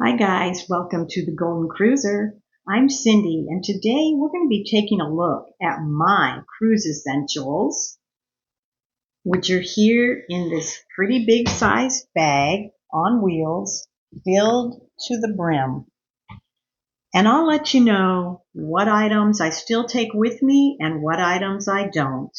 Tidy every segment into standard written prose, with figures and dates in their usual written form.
Hi guys, welcome to the Golden Cruiser. I'm Cindy and today we're going to be taking a look at my cruise essentials, which are here in this pretty big size bag on wheels filled to the brim. And I'll let you know what items I still take with me and what items I don't.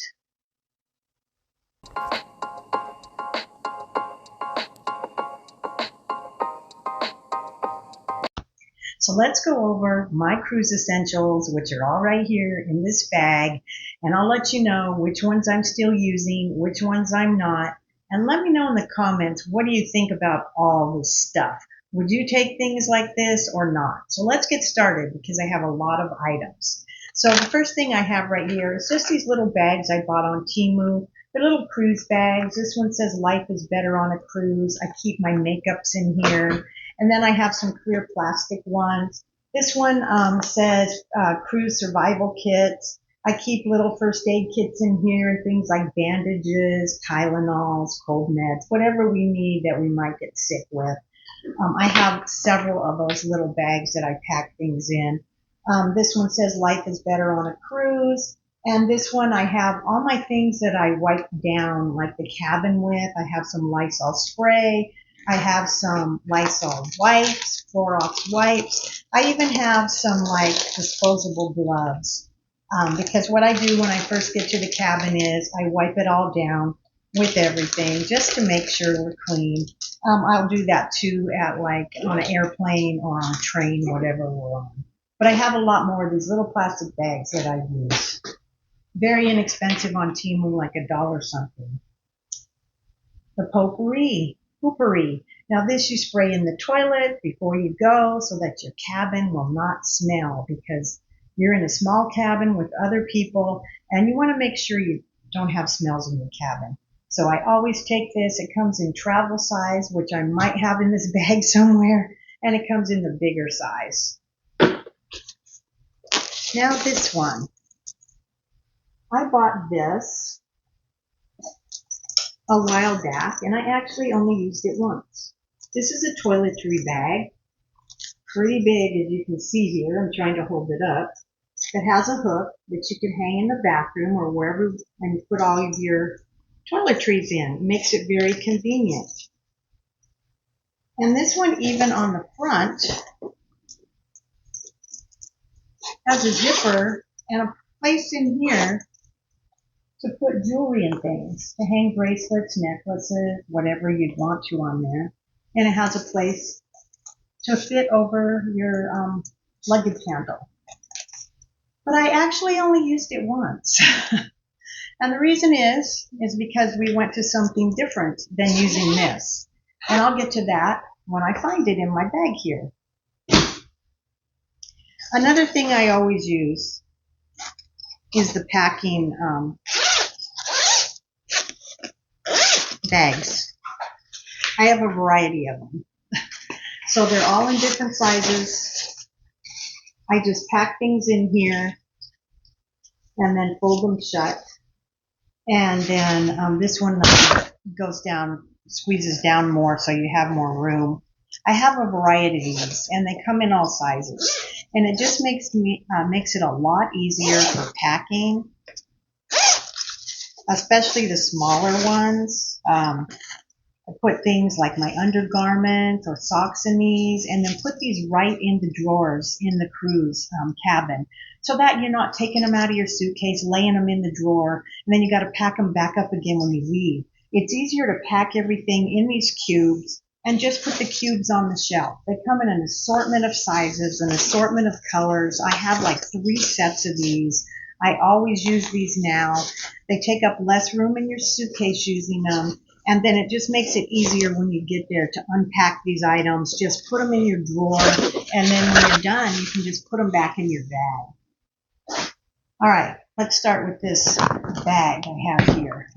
So let's go over my cruise essentials, which are all right here in this bag, and I'll let you know which ones I'm still using, which ones I'm not, and let me know in the comments, what do you think about all this stuff? Would you take things like this or not? So let's get started because I have a lot of items. So the first thing I have right here is just these little bags I bought on Temu. They're little cruise bags. This one says life is better on a cruise. I keep my makeups in here. And then I have some clear plastic ones. This one says cruise survival kits. I keep little first aid kits in here and things like bandages, Tylenols, cold meds, whatever we need that we might get sick with. I have several of those little bags that I pack things in. This one says life is better on a cruise. And this one I have all my things that I wipe down, like the cabin with. I have some Lysol spray. I have some Lysol wipes, Clorox wipes. I even have some like disposable gloves. Because what I do when I first get to the cabin is I wipe it all down with everything just to make sure we're clean. I'll do that too at like on an airplane or on a train, whatever we're on. But I have a lot more of these little plastic bags that I use. Very inexpensive on Temu, like $1 something. The Poopery. Now this you spray in the toilet before you go so that your cabin will not smell, because you're in a small cabin with other people and you want to make sure you don't have smells in your cabin. So I always take this. It comes in travel size, which I might have in this bag somewhere, and it comes in the bigger size. Now this one. I bought this a while back, and I actually only used it once. This is a toiletry bag, pretty big as you can see here. I'm trying to hold it up. It has a hook that you can hang in the bathroom or wherever and put all of your toiletries in. It makes it very convenient. And this one, even on the front, has a zipper and a place in here to put jewelry and things, to hang bracelets, necklaces, whatever you'd want to on there. And it has a place to fit over your luggage handle. But I actually only used it once. And the reason is because we went to something different than using this. And I'll get to that when I find it in my bag here. Another thing I always use is the packing bags. I have a variety of them. So they're all in different sizes. I just pack things in here and then fold them shut. And then this one goes down, squeezes down more so you have more room. I have a variety of these, and they come in all sizes. And it just makes it a lot easier for packing, especially the smaller ones. I put things like my undergarments or socks in these, and then put these right in the drawers in the cruise cabin, so that you're not taking them out of your suitcase, laying them in the drawer, and then you got to pack them back up again when you leave. It's easier to pack everything in these cubes and just put the cubes on the shelf. They come in an assortment of sizes, an assortment of colors. I have like 3 sets of these. I always use these now. They take up less room in your suitcase using them. And then it just makes it easier when you get there to unpack these items. Just put them in your drawer, and then when you're done, you can just put them back in your bag. All right, let's start with this bag I have here.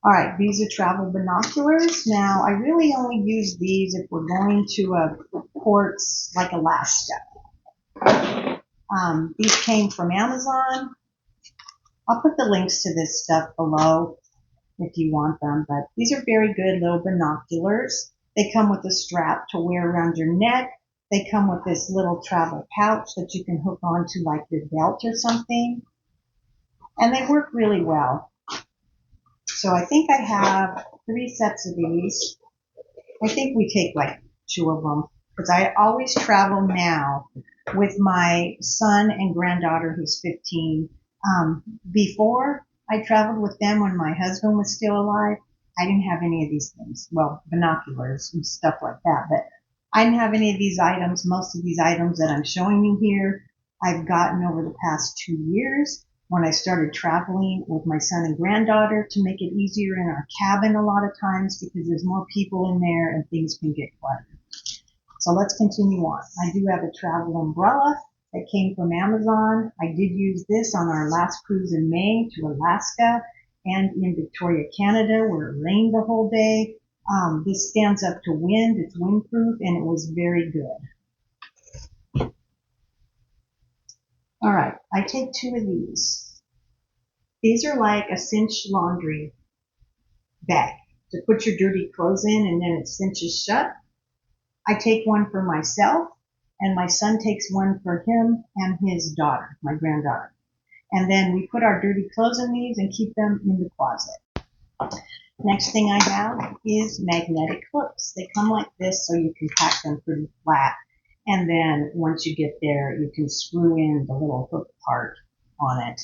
All right, these are travel binoculars. Now, I really only use these if we're going to ports like Alaska. These came from Amazon. I'll put the links to this stuff below if you want them, but these are very good little binoculars. They come with a strap to wear around your neck. They come with this little travel pouch that you can hook onto like your belt or something. And they work really well. So I think I have 3 sets of these. I think we take like 2 of them because I always travel now with my son and granddaughter who's 15. Before I traveled with them when my husband was still alive, I didn't have any of these things. Well, binoculars and stuff like that, but I didn't have any of these items. Most of these items that I'm showing you here, I've gotten over the past 2 years when I started traveling with my son and granddaughter to make it easier in our cabin a lot of times because there's more people in there and things can get cluttered. So let's continue on. I do have a travel umbrella that came from Amazon. I did use this on our last cruise in May to Alaska and in Victoria, Canada, where it rained the whole day. This stands up to wind. It's windproof, and it was very good. All right, I take 2 of these. These are like a cinch laundry bag to put your dirty clothes in, and then it cinches shut. I take one for myself, and my son takes one for him and his daughter, my granddaughter. And then we put our dirty clothes in these and keep them in the closet. Next thing I have is magnetic hooks. They come like this so you can pack them pretty flat. And then once you get there, you can screw in the little hook part on it.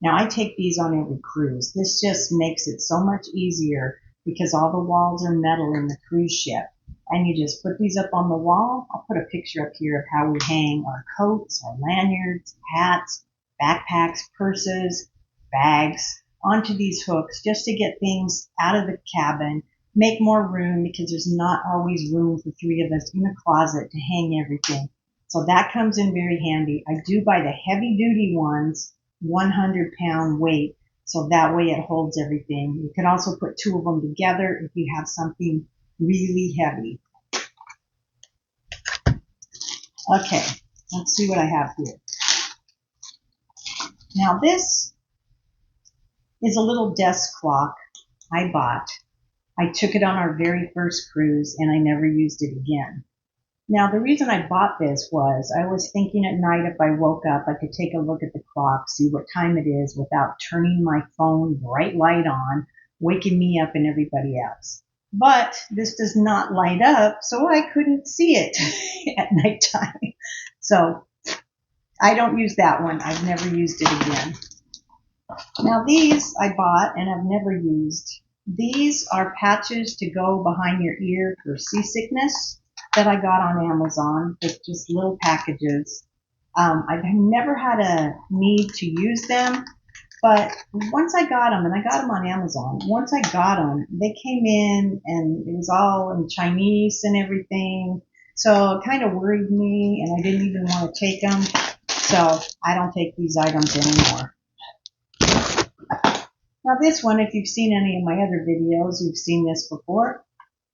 Now I take these on every cruise. This just makes it so much easier because all the walls are metal in the cruise ship. And you just put these up on the wall. I'll put a picture up here of how we hang our coats, our lanyards, hats, backpacks, purses, bags onto these hooks just to get things out of the cabin, make more room because there's not always room for 3 of us in the closet to hang everything. So that comes in very handy. I do buy the heavy duty ones, 100-pound weight, so that way it holds everything. You can also put 2 of them together if you have something really heavy. Okay, let's see what I have here. Now this is a little desk clock I bought. I took it on our very first cruise and I never used it again. Now the reason I bought this was I was thinking at night if I woke up I could take a look at the clock, see what time it is without turning my phone bright light on, waking me up and everybody else. But this does not light up, so I couldn't see it at nighttime. So I don't use that one. I've never used it again. Now these I bought and I've never used. These are patches to go behind your ear for seasickness that I got on Amazon. It's just little packages. I've never had a need to use them. But once I got them, and I got them on Amazon, once I got them, they came in and it was all in Chinese and everything. So it kind of worried me and I didn't even want to take them. So I don't take these items anymore. Now this one, if you've seen any of my other videos, you've seen this before.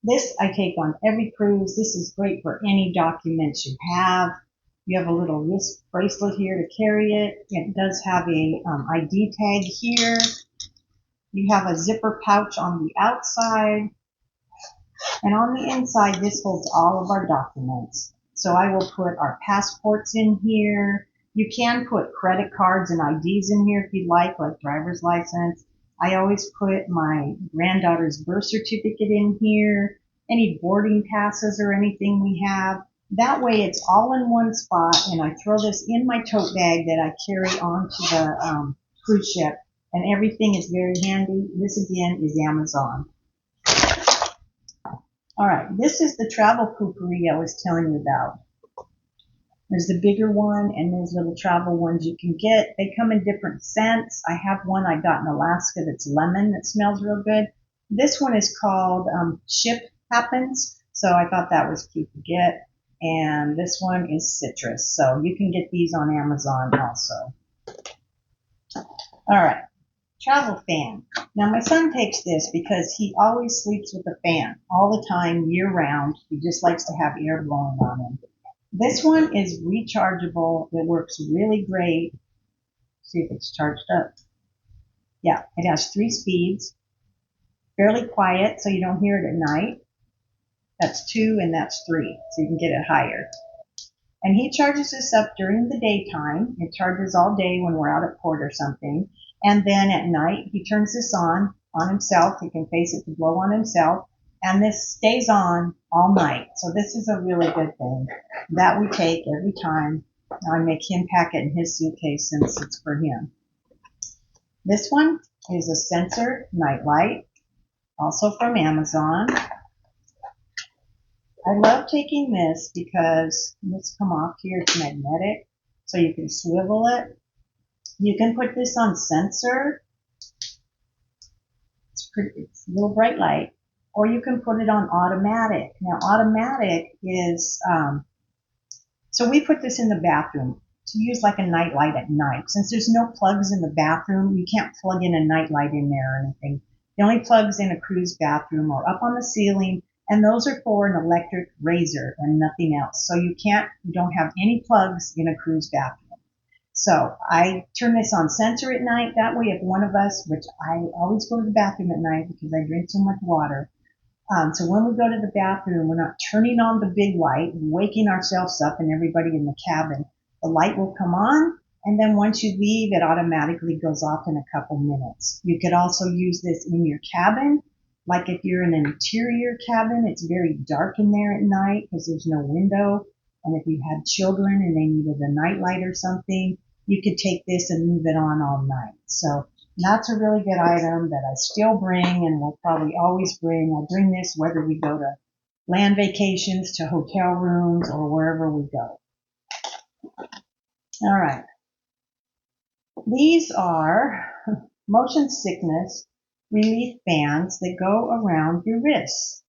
This I take on every cruise. This is great for any documents you have. You have a little wrist bracelet here to carry it. It does have a ID tag here. You have a zipper pouch on the outside. And on the inside, this holds all of our documents. So I will put our passports in here. You can put credit cards and IDs in here if you'd like driver's license. I always put my granddaughter's birth certificate in here, any boarding passes or anything we have. That way it's all in one spot, and I throw this in my tote bag that I carry onto the cruise ship, and everything is very handy. This again is Amazon. All right, this is the travel poopery I was telling you about. There's the bigger one and there's little travel ones you can get. They come in different scents. I have one I got in Alaska that's lemon that smells real good. This one is called Ship Happens, so I thought that was cute to get. And this one is citrus, so you can get these on Amazon also. All right, travel fan. Now my son takes this because he always sleeps with a fan all the time, year round. He just likes to have air blowing on him. This one is rechargeable. It works really great. See if it's charged up. Yeah, it has 3 speeds. Fairly quiet, so you don't hear it at night. That's 2 and that's 3. So you can get it higher. And he charges us up during the daytime. It charges all day when we're out at port or something. And then at night, he turns this on himself. He can face it to blow on himself. And this stays on all night. So this is a really good thing that we take every time. I make him pack it in his suitcase since it's for him. This one is a sensor night light, also from Amazon. I love taking this because let's come off here. It's magnetic, so you can swivel it. You can put this on sensor. It's a little bright light, or you can put it on automatic. Now, automatic is so we put this in the bathroom to use like a night light at night. Since there's no plugs in the bathroom, you can't plug in a night light in there or anything. The only plugs in a cruise bathroom are up on the ceiling, and those are for an electric razor and nothing else. So you don't have any plugs in a cruise bathroom. So I turn this on sensor at night. That way, if one of us, which I always go to the bathroom at night because I drink so much water, so when we go to the bathroom, we're not turning on the big light, waking ourselves up and everybody in the cabin. The light will come on, and then once you leave, it automatically goes off in a couple minutes. You could also use this in your cabin. Like if you're in an interior cabin, it's very dark in there at night because there's no window. And if you had children and they needed a night light or something, you could take this and leave it on all night. So that's a really good item that I still bring and will probably always bring. I bring this whether we go to land vacations, to hotel rooms, or wherever we go. All right. These are motion sickness relief bands that go around your wrists.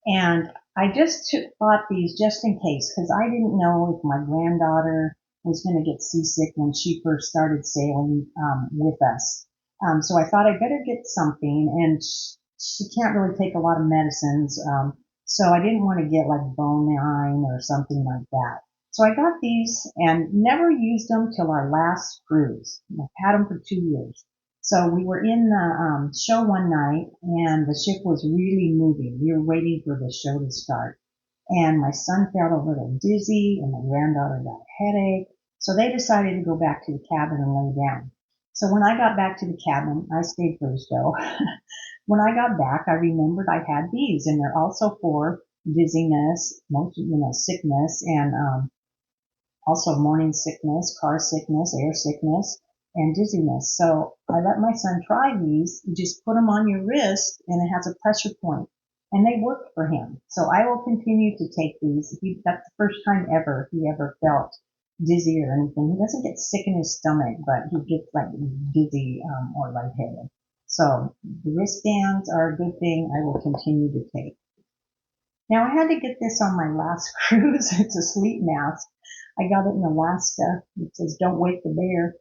And I just bought these just in case because I didn't know if my granddaughter was going to get seasick when she first started sailing with us. So I thought I better get something, and she can't really take a lot of medicines, so I didn't want to get like Bonine or something like that. So I got these and never used them till our last cruise. I've had them for 2 years. So we were in the show one night, and the ship was really moving. We were waiting for the show to start. And my son felt a little dizzy, and my granddaughter got a headache. So they decided to go back to the cabin and lay down. So when I got back to the cabin, I stayed first though. When I got back, I remembered I had these, and they're also for dizziness, sickness, and also morning sickness, car sickness, air sickness, and dizziness. So I let my son try these. You just put them on your wrist, and it has a pressure point, and they worked for him. So I will continue to take these. That's the first time ever he ever felt dizzy or anything. He doesn't get sick in his stomach, but he gets like dizzy or lightheaded. So the wristbands are a good thing. I will continue to take. Now I had to get this on my last cruise. It's a sleep mask. I got it in Alaska. It says "Don't wake the bear,"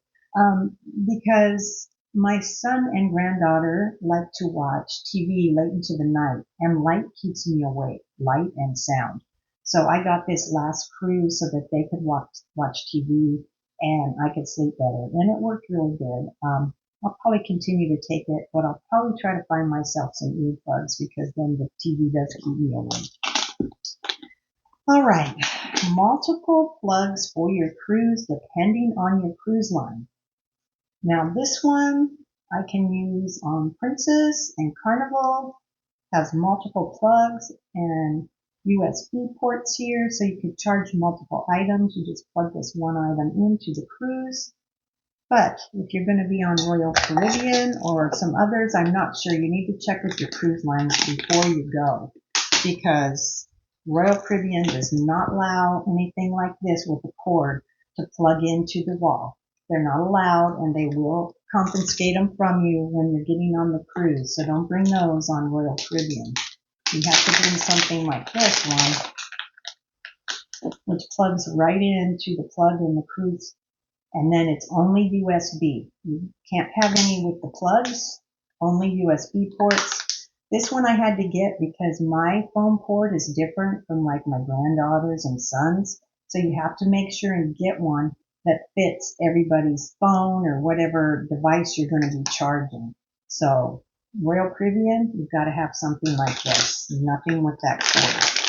because my son and granddaughter like to watch TV late into the night, and light keeps me awake, light and sound. So I got this last cruise so that they could watch TV and I could sleep better. And it worked really good. I'll probably continue to take it, but I'll probably try to find myself some earplugs because then the TV does keep me awake. All right. Multiple plugs for your cruise depending on your cruise line. Now this one I can use on Princess and Carnival. Has multiple plugs and USB ports here, so you can charge multiple items. You just plug this one item into the cruise. But if you're going to be on Royal Caribbean or some others, I'm not sure. You need to check with your cruise lines before you go, because Royal Caribbean does not allow anything like this with a cord to plug into the wall. They're not allowed, and they will confiscate them from you when you're getting on the cruise. So don't bring those on Royal Caribbean. You have to bring something like this one, which plugs right into the plug in the cruise, and then it's only USB. You can't have any with the plugs, only USB ports. This one I had to get because my phone port is different from like my granddaughter's and son's. So you have to make sure and get one that fits everybody's phone or whatever device you're going to be charging. So Royal Caribbean, you've got to have something like this. Nothing with that cord.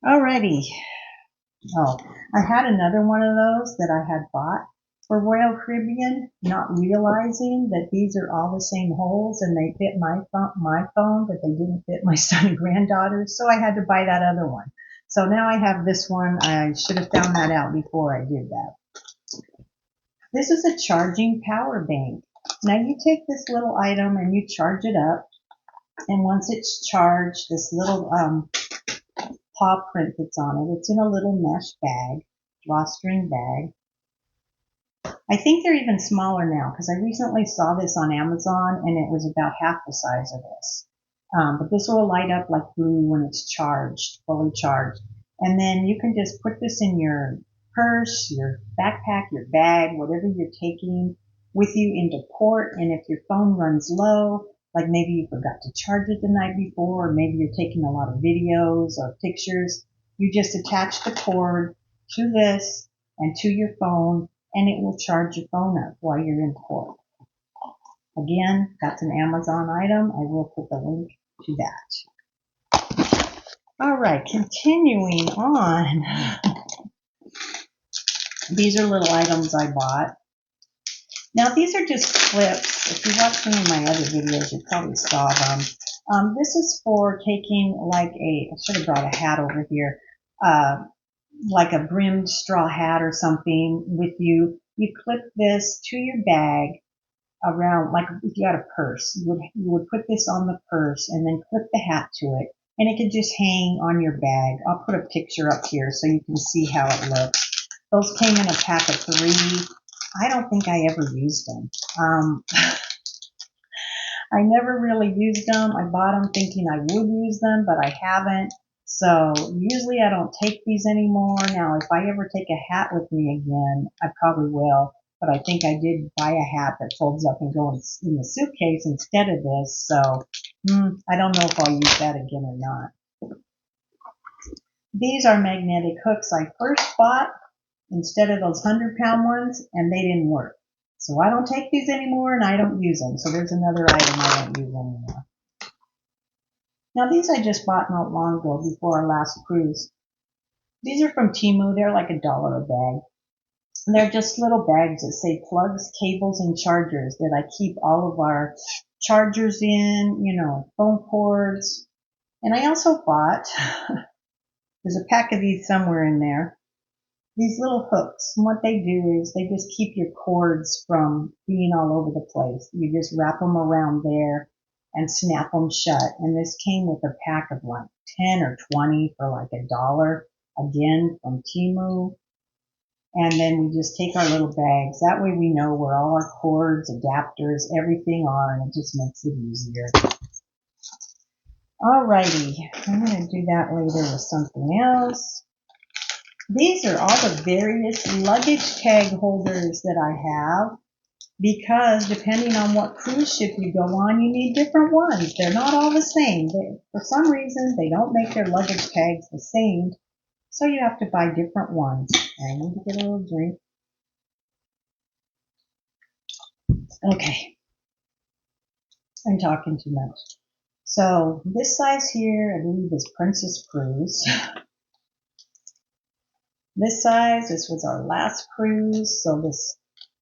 Alrighty. Oh, I had another one of those that I had bought for Royal Caribbean, not realizing that these are all the same holes and they fit my phone, but they didn't fit my son and granddaughter's, so I had to buy that other one. So now I have this one. I should have found that out before I did that. This is a charging power bank. Now you take this little item and you charge it up, and once it's charged, this little paw print that's on it, it's in a little mesh bag, drawstring bag. I think they're even smaller now because I recently saw this on Amazon and it was about half the size of this. But this will light up like blue when it's charged, fully charged. And then you can just put this in your purse, your backpack, your bag, whatever you're taking with you into port. And if your phone runs low, like maybe you forgot to charge it the night before, or maybe you're taking a lot of videos or pictures, you just attach the cord to this and to your phone, and it will charge your phone up while you're in port. Again, that's an Amazon item. I will put the link to that. All right, continuing on. These are little items I bought. Now, these are just clips. If you watched any of my other videos, you probably saw them. This is for taking like I should have brought a hat over here, like a brimmed straw hat or something with you. You clip this to your bag around, like if you had a purse, you would put this on the purse and then clip the hat to it, and it could just hang on your bag. I'll put a picture up here so you can see how it looks. Those came in a pack of 3. I don't think I ever used them. I never really used them. I bought them thinking I would use them, but I haven't. So usually I don't take these anymore. Now, if I ever take a hat with me again, I probably will. But I think I did buy a hat that folds up and goes in the suitcase instead of this. So I don't know if I'll use that again or not. These are magnetic hooks I first bought instead of those 100-pound ones, and they didn't work. So I don't take these anymore and I don't use them. So there's another item I don't use anymore. Now these I just bought not long ago before our last cruise. These are from Temu. They're like $1 a bag. And they're just little bags that say plugs, cables, and chargers that I keep all of our chargers in, phone cords. And I also bought, there's a pack of these somewhere in there, these little hooks. And what they do is they just keep your cords from being all over the place. You just wrap them around there and snap them shut. And this came with a pack of like 10 or 20 for like $1, again from Temu. And then we just take our little bags. That way we know where all our cords, adapters, everything are, and it just makes it easier. Alrighty, I'm going to do that later with something else. These are all the various luggage tag holders that I have, because depending on what cruise ship you go on, you need different ones. They're not all the same. For some reason, they don't make their luggage tags the same, so you have to buy different ones. I need to get a little drink. Okay, I'm talking too much. So this size here, I believe, is Princess Cruise. This size, this was our last cruise, so this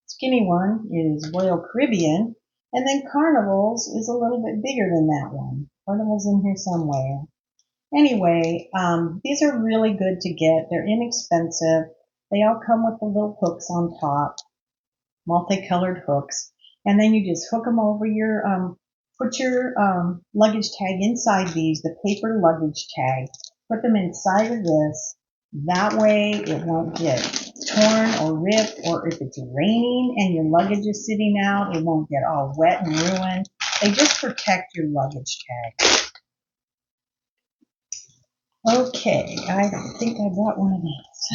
skinny one is Royal Caribbean, and then Carnival's is a little bit bigger than that one. Carnival's in here somewhere. Anyway, these are really good to get. They're inexpensive. They all come with the little hooks on top, multicolored hooks, and then you just hook them over your, put your luggage tag inside these, the paper luggage tag, put them inside of this. That way it won't get torn or ripped, or if it's raining and your luggage is sitting out, it won't get all wet and ruined. They just protect your luggage tag. Okay, I think I bought one of these.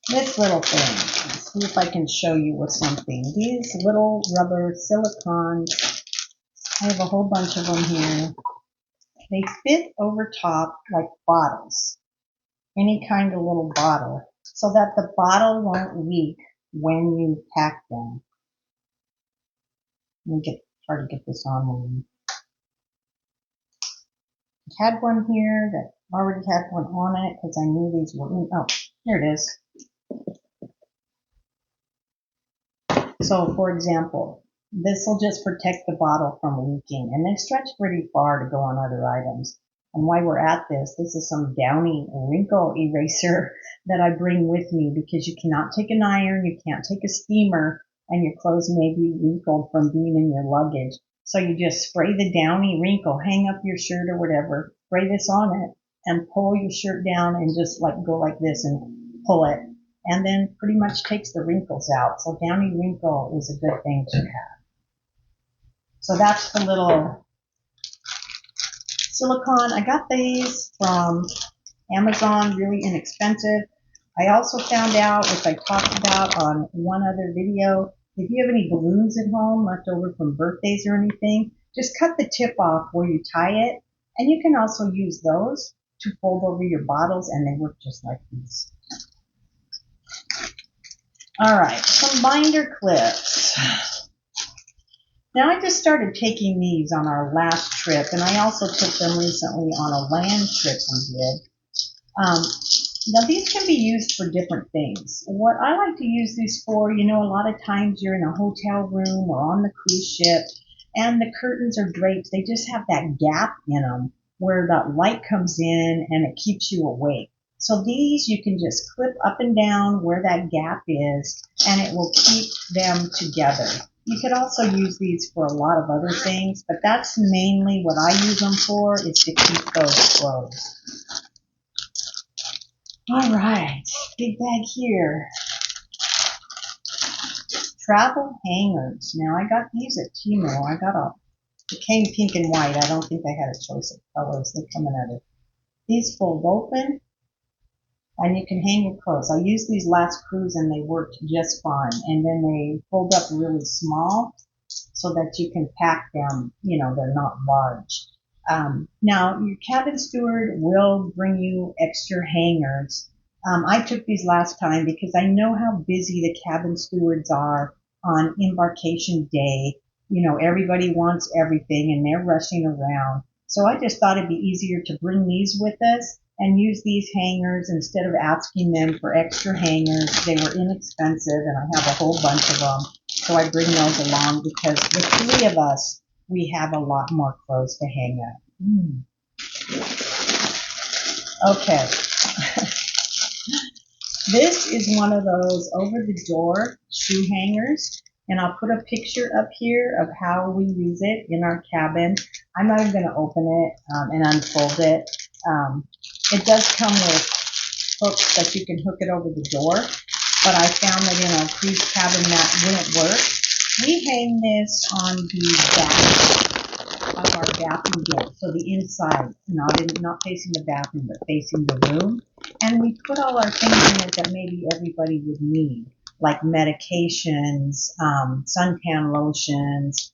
This little thing, let's see if I can show you with something. These little rubber silicons, I have a whole bunch of them here. They fit over top like bottles, any kind of little bottle, so that the bottle won't leak when you pack them. Let me try to get this on. Had one here that already had one on it because I knew these were, oh, here it is. So for example, this will just protect the bottle from leaking, and they stretch pretty far to go on other items. And while we're at this is some Downy wrinkle eraser that I bring with me because you cannot take an iron, you can't take a steamer, and your clothes may be wrinkled from being in your luggage. So you just spray the Downy wrinkle, hang up your shirt or whatever, spray this on it, and pull your shirt down and just like go like this and pull it, and then pretty much takes the wrinkles out. So Downy wrinkle is a good thing to have. So that's the little silicone. I got these from Amazon, really inexpensive. I also found out, which I talked about on one other video, if you have any balloons at home left over from birthdays or anything, just cut the tip off where you tie it. And you can also use those to fold over your bottles, and they work just like these. All right, some binder clips. Now I just started taking these on our last trip, and I also took them recently on a land trip we did. Now these can be used for different things. What I like to use these for, a lot of times you're in a hotel room or on the cruise ship, and the curtains are draped. They just have that gap in them where the light comes in and it keeps you awake. So these you can just clip up and down where that gap is, and it will keep them together. You could also use these for a lot of other things, but that's mainly what I use them for, is to keep those closed. All right, big bag here. Travel hangers. Now I got these at Temu. It came pink and white. I don't think I had a choice of colors. They come in other. These fold open, and you can hang your clothes. I used these last cruise and they worked just fine. And then they fold up really small so that you can pack them. They're not large. Now your cabin steward will bring you extra hangers. I took these last time because I know how busy the cabin stewards are on embarkation day. Everybody wants everything and they're rushing around. So I just thought it'd be easier to bring these with us and use these hangers instead of asking them for extra hangers. They were inexpensive and I have a whole bunch of them. So I bring those along because the three of us, we have a lot more clothes to hang up. Okay. This is one of those over the door shoe hangers, and I'll put a picture up here of how we use it in our cabin. I'm not even going to open it and unfold it. It does come with hooks that you can hook it over the door, but I found that in our cruise cabin that wouldn't work. We hang this on the back of our bathroom door, so the inside, not facing the bathroom, but facing the room. And we put all our things in it that maybe everybody would need, like medications, suntan lotions,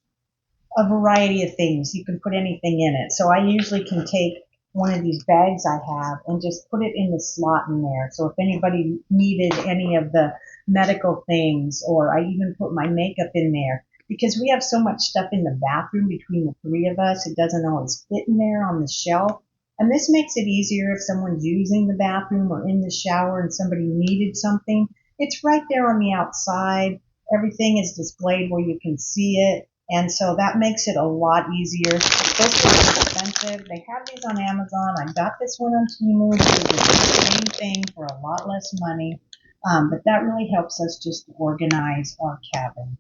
a variety of things. You can put anything in it. So I usually can take one of these bags I have and just put it in the slot in there. So if anybody needed any of the medical things, or I even put my makeup in there, because we have so much stuff in the bathroom between the three of us, it doesn't always fit in there on the shelf. And this makes it easier if someone's using the bathroom or in the shower and somebody needed something. It's right there on the outside. Everything is displayed where you can see it. And so that makes it a lot easier. Those are expensive. They have these on Amazon. I got this one on Temu because it's the same thing for a lot less money. But that really helps us just organize our cabin.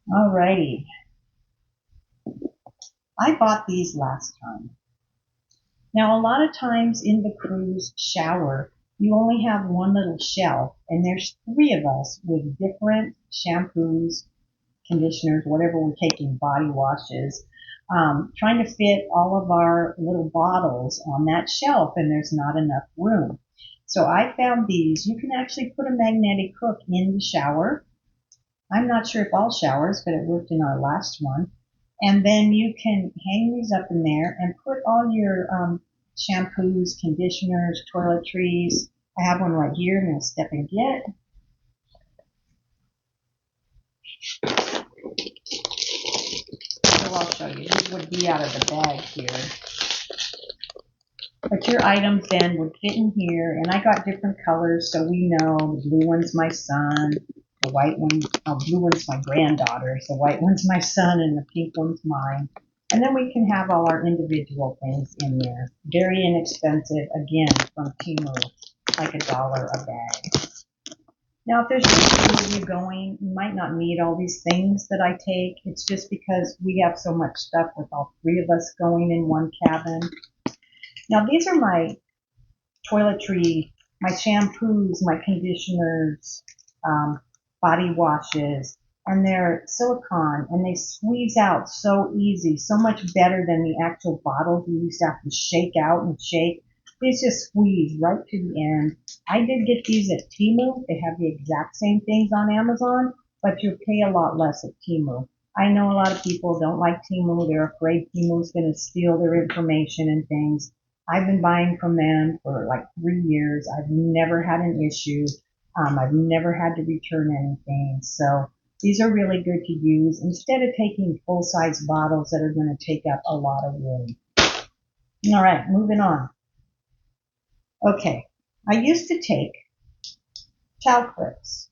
Alrighty. I bought these last time. Now, a lot of times in the cruise shower, you only have one little shelf, and there's three of us with different shampoos, conditioners, whatever we're taking, body washes, trying to fit all of our little bottles on that shelf, and there's not enough room. So I found these. You can actually put a magnetic hook in the shower. I'm not sure if all showers, but it worked in our last one. And then you can hang these up in there and put all your shampoos, conditioners, toiletries. I have one right here. I'm going to step and get. So Well, I'll show you. These would be out of the bag here. But your items then would fit in here, and I got different colors, so we know the blue one's my son, the white one, blue one's my granddaughter, the white one's my son, and the pink one's mine. And then we can have all our individual things in there. Very inexpensive, again, from Temu, like $1 a bag. Now, if there's just two of you going, you might not need all these things that I take. It's just because we have so much stuff with all three of us going in one cabin. Now, these are my toiletry, my shampoos, my conditioners, body washes, and they're silicone, and they squeeze out so easy, so much better than the actual bottles you used to have to shake out and shake. These just squeeze right to the end. I did get these at Temu. They have the exact same things on Amazon, but you pay a lot less at Temu. I know a lot of people don't like Temu. They're afraid Temu's going to steal their information and things. I've been buying from them for like 3 years. I've never had an issue. I've never had to return anything. So these are really good to use instead of taking full-size bottles that are going to take up a lot of room. All right, moving on. Okay, I used to take towel clips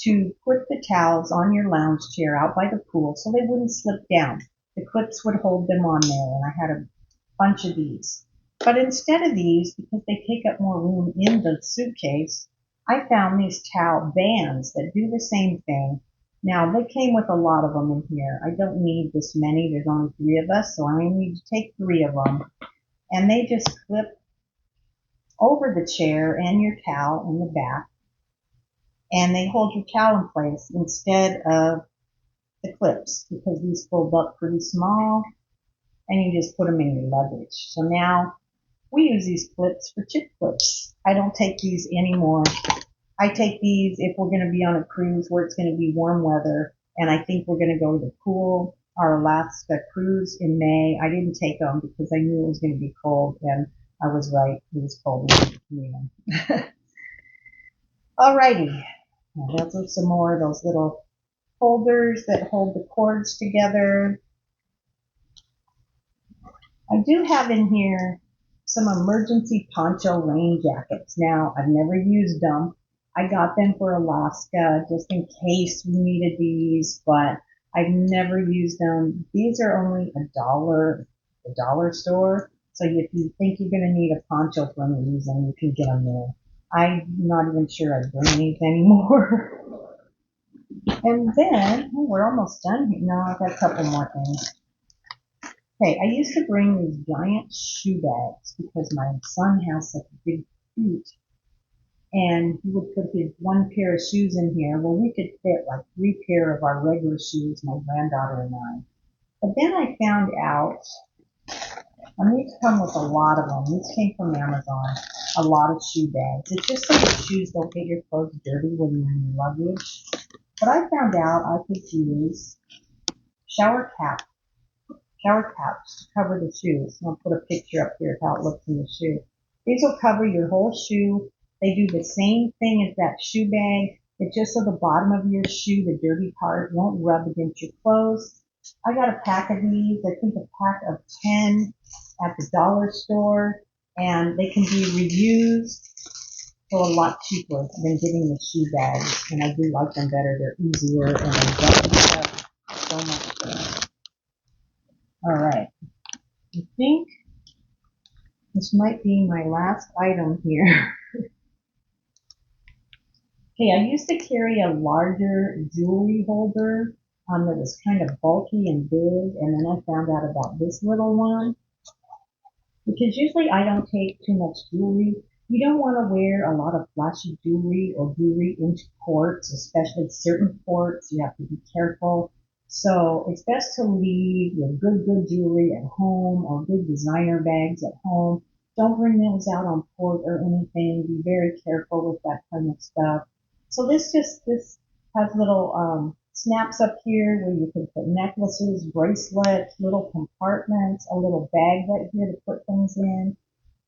to put the towels on your lounge chair out by the pool so they wouldn't slip down. The clips would hold them on there, and I had a bunch of these. But instead of these, because they take up more room in the suitcase, I found these towel bands that do the same thing. Now, they came with a lot of them in here. I don't need this many. There's only 3 of us, so I only need to take 3 of them. And they just clip over the chair and your towel in the back, and they hold your towel in place instead of the clips, because these fold up pretty small, and you just put them in your luggage. So now we use these clips for chip clips. I don't take these anymore. I take these if we're going to be on a cruise where it's going to be warm weather, and I think we're going to go to the pool, our Alaska cruise in May. I didn't take them because I knew it was going to be cold, and I was right. It was cold. Alrighty. Now, those are some more of those little holders that hold the cords together. I do have in here some emergency poncho rain jackets. Now, I've never used them. I got them for Alaska just in case we needed these, but I've never used them. These are only $1 at the dollar store. So if you think you're going to need a poncho for any reason, you can get them there. I'm not even sure I bring these anymore. And then, oh, we're almost done here. No, I've got a couple more things. Okay, I used to bring these giant shoe bags because my son has such big feet. And he would put his 1 pair of shoes in here. Well, we could fit like 3 pair of our regular shoes, my granddaughter and I. But then I found out, and these come with a lot of them. These came from Amazon. A lot of shoe bags. It's just so your shoes don't get your clothes dirty when you're in your luggage. But I found out I could use shower caps to cover the shoes. I'll put a picture up here of how it looks in the shoe. These will cover your whole shoe. They do the same thing as that shoe bag. It's just so the bottom of your shoe, the dirty part, won't rub against your clothes. I got a pack of these. I think a pack of 10 at the dollar store, and they can be reused for a lot cheaper than getting the shoe bags. And I do like them better. They're easier and they don't have so much better. All right. I think this might be my last item here. Okay, I used to carry a larger jewelry holder that was kind of bulky and big, and then I found out about this little one. Because usually I don't take too much jewelry. You don't want to wear a lot of flashy jewelry or jewelry into ports, especially certain ports. You have to be careful. So it's best to leave your good jewelry at home or good designer bags at home. Don't bring those out on port or anything. Be very careful with that kind of stuff. So this has little snaps up here where you can put necklaces, bracelets, little compartments, a little bag right here to put things in,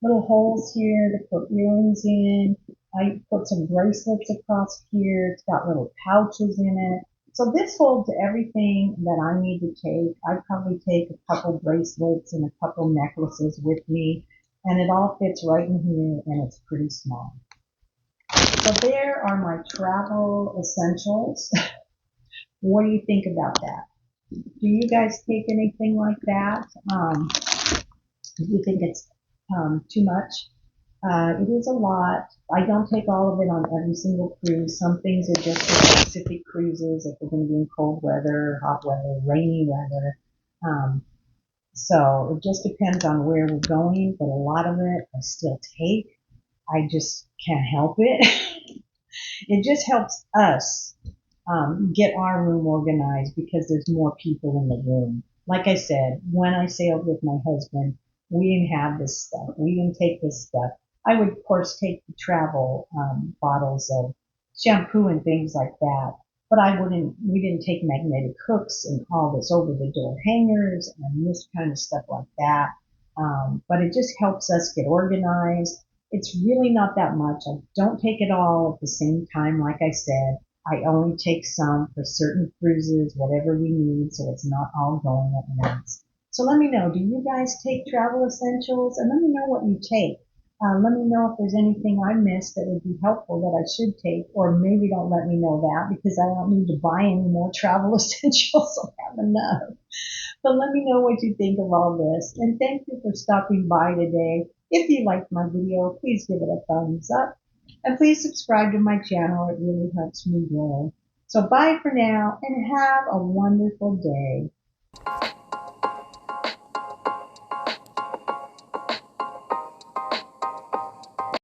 little holes here to put earrings in. I put some bracelets across here. It's got little pouches in it. So this holds everything that I need to take. I probably take a couple bracelets and a couple necklaces with me, and it all fits right in here, and it's pretty small. So there are my travel essentials. What do you think about that? Do you guys take anything like that? Do you think it's too much? It is a lot. I don't take all of it on every single cruise. Some things are just for specific cruises, if we're going to be in cold weather, hot weather, rainy weather. Um, so it just depends on where we're going, but a lot of it I still take. I just can't help it. It just helps us get our room organized because there's more people in the room. Like I said, when I sailed with my husband, we didn't have this stuff. We didn't take this stuff. I would, of course, take the travel bottles of shampoo and things like that, but we didn't take magnetic hooks and all this over the door hangers and this kind of stuff like that. But it just helps us get organized. It's really not that much. I don't take it all at the same time, like I said. I only take some for certain cruises, whatever we need, so it's not all going at once. So let me know, do you guys take travel essentials? And let me know what you take. Let me know if there's anything I missed that would be helpful that I should take, or maybe don't let me know that because I don't need to buy any more travel essentials. I have enough. But let me know what you think of all this. And thank you for stopping by today. If you liked my video, please give it a thumbs up. And please subscribe to my channel. It really helps me grow. So bye for now and have a wonderful day.